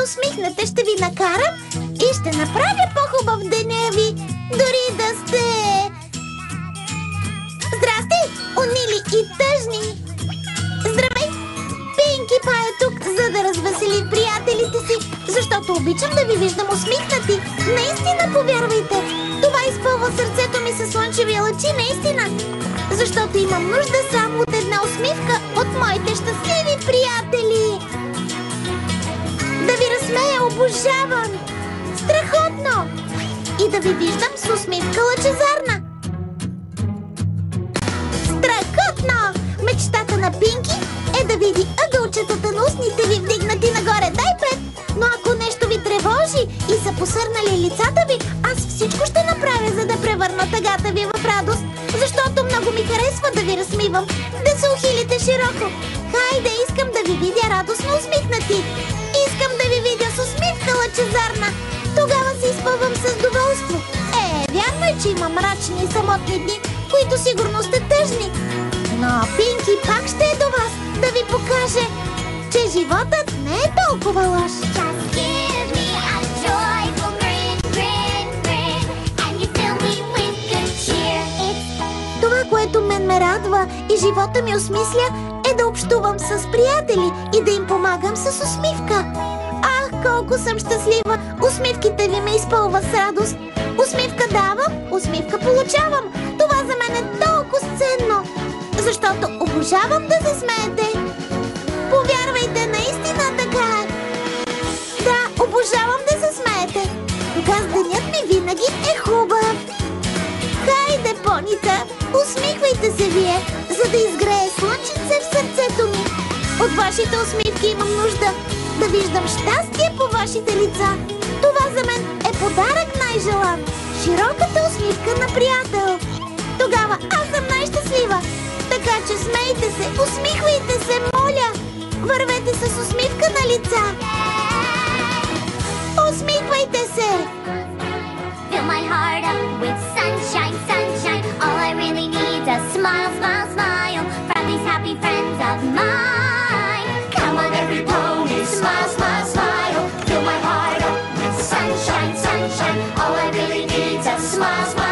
усмихнете, ще ви накарам и ще направя по-хубав деня ви, дори да сте... Здрасти, унили и тъжни! Здравей! Пинки Пай е тук, за да развесели приятелите си, защото обичам да ви виждам усмихнати. Наистина, повярвайте! Това изпълва сърцето ми със слънчеви лъчи, наистина! Защото имам нужда само от една усмивка от моите щастливи приятели! Да ви разсмея, обожавам! Страхотно! И да ви виждам с усмивка лъчезарна! Страхотно! Мечтата на Пинки е да види ъгълчетата на устните ви вдигнати нагоре. Дай пет! Но ако нещо ви тревожи и са посърнали лицата ви, аз всичко ще направя, за да превърна тъгата ви в радост. Защото много ми харесва да ви разсмивам, да се ухилите широко. Хайде, искам да ви видя радостно усмихнати. Искам да ви видя с усмивка лъчезарна. Тогава се изпълвам с доволство. Вярно е, че има мрачни и самотни дни, които сигурно сте тъжни. Но Пинки пак ще е до вас да ви покаже, че животът не е толкова лош. Това, което мен ме радва и живота ми осмисля, е да общувам с приятели и да им помагам с усмивка. Ах, колко съм щастлива! Усмивките ви ме изпълва с радост. Усмивка давам, усмивка получавам. Това за мен е толкова ценно, защото обожавам да се смеете. Повярвайте, наистина така е. Да, обожавам да се смеете. Тогава денят ми винаги е хубав. Хайде, понита, усмихвайте се вие, за да изгрее слънчице в сърцето ми. От вашите усмивки имам нужда да виждам щастие по вашите лица. Това за мен е подарък най-желан. Широката усмивка на приятел. Тогава аз съм най-щастлива. Така че смейте се, усмихвайте се, моля. Вървете с усмивка на лица. Усмихвайте се! Fill my heart up with sunshine, sunshine. All I really need is a smile, smile, smile from these happy friends of mine. Come on, every pony, smile, smile, smile. Fill my heart up with sunshine, sunshine. All I really need is a smile, smile.